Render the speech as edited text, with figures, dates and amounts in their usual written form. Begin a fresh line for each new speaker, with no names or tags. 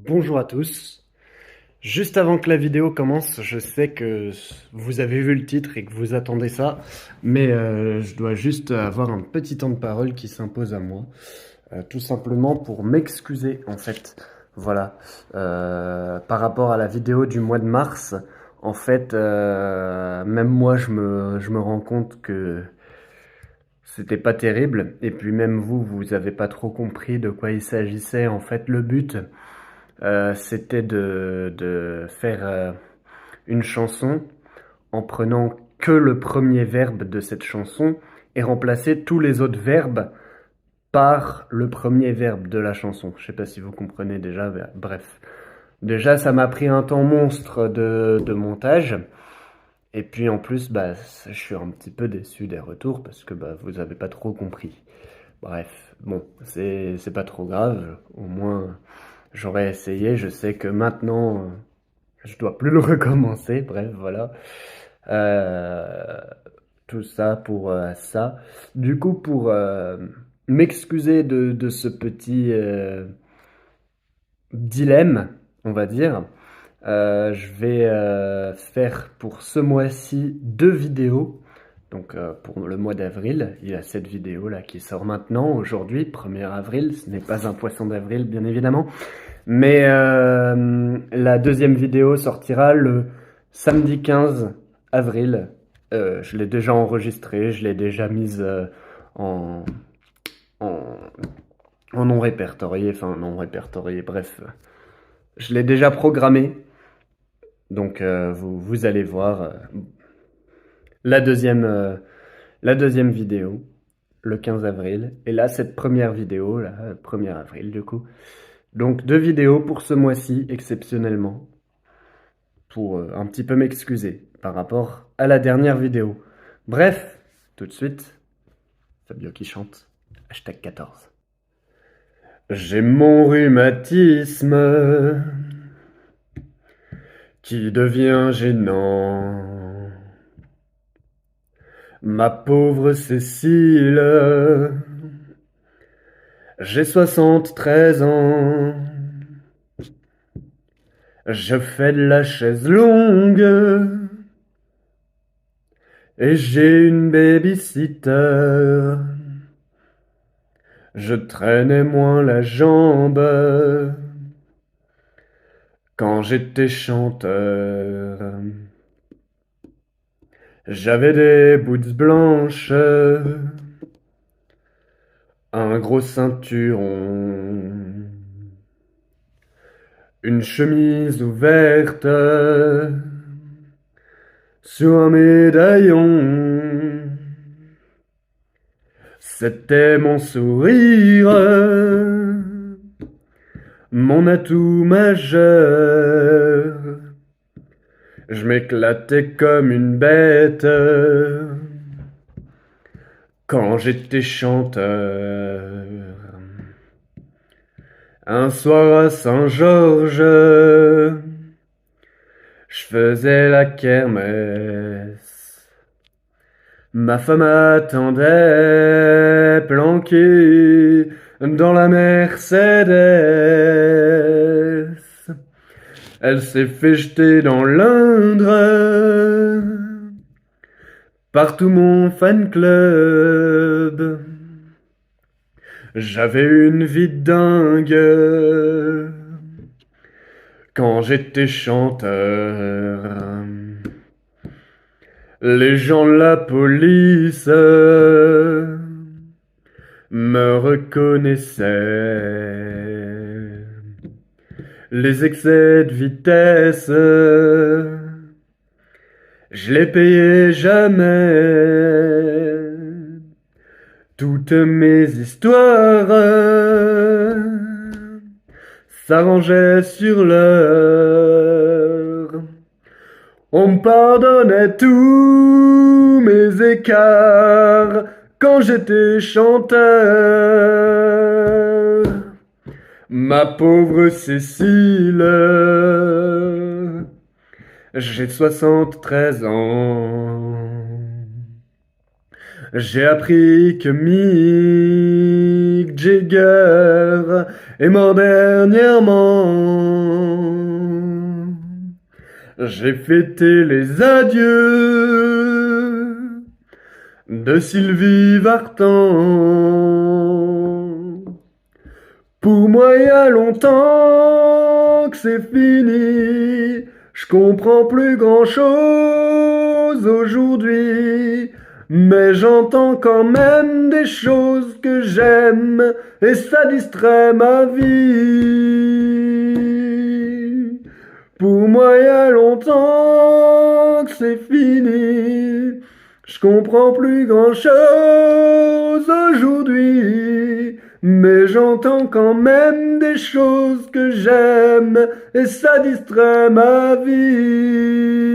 Bonjour à tous. Juste avant que la vidéo commence, je sais que vous avez vu le titre et que vous attendez ça, mais je dois juste avoir un petit temps de parole qui s'impose à moi, tout simplement pour m'excuser en fait. Voilà. Par rapport à la vidéo du mois de mars, en fait, même moi je me rends compte que c'était pas terrible, et puis même vous avez pas trop compris de quoi il s'agissait. En fait, le but, c'était de faire une chanson en prenant que le premier verbe de cette chanson et remplacer tous les autres verbes par le premier verbe de la chanson. Je sais pas si vous comprenez déjà, mais bref. Déjà, ça m'a pris un temps monstre de montage. Et puis en plus, bah, je suis un petit peu déçu des retours parce que bah, vous avez pas trop compris. Bref, bon, c'est pas trop grave. Au moins, j'aurais essayé. Je sais que maintenant, je dois plus le recommencer. Bref, voilà. Euh, Tout ça pour ça. Du coup, pour m'excuser de ce petit dilemme, on va dire, je vais faire pour ce mois-ci 2 vidéos. Donc pour le mois d'avril, il y a cette vidéo là qui sort maintenant, aujourd'hui, 1er avril. Ce n'est pas un poisson d'avril, bien évidemment. Mais la deuxième vidéo sortira le samedi 15 avril. Je l'ai déjà enregistrée, je l'ai déjà mise en, en, en non répertorié, enfin non répertorié, bref. Je l'ai déjà programmée, donc vous allez voir la deuxième, euh, la deuxième vidéo le 15 avril. Et là, cette première vidéo, là, 1er avril du coup. Donc 2 vidéos pour ce mois-ci, exceptionnellement. Pour un petit peu m'excuser par rapport à la dernière vidéo. Bref, tout de suite, Fabio qui chante, hashtag 14. J'ai mon rhumatisme qui devient gênant. Ma pauvre Cécile, j'ai 73 ans. Je fais de la chaise longue et j'ai une babysitter. Je traînais moins la jambe quand j'étais chanteur. J'avais des boots blanches, un gros ceinturon, une chemise ouverte sur un médaillon. C'était mon sourire, mon atout majeur. Je m'éclatais comme une bête quand j'étais chanteur. Un soir à Saint-Georges, je faisais la kermesse. Ma femme attendait, planquée dans la Mercedes. Elle s'est fait jeter dans l'Indre par tout mon fan club. J'avais une vie de dingue quand j'étais chanteur. Les gens de la police me reconnaissaient. Les excès de vitesse, je les payais jamais. Toutes mes histoires s'arrangeaient sur l'heure. On me pardonnait tous mes écarts quand j'étais chanteur. Ma pauvre Cécile, j'ai 73 ans. J'ai appris que Mick Jagger est mort dernièrement. J'ai fêté les adieux de Sylvie Vartan. Pour moi, il y a longtemps que c'est fini. Je comprends plus grand-chose aujourd'hui. Mais j'entends quand même des choses que j'aime et ça distrait ma vie. Pour moi, il y a longtemps que c'est fini. Je comprends plus grand-chose aujourd'hui. Mais j'entends quand même des choses que j'aime et ça distrait ma vie.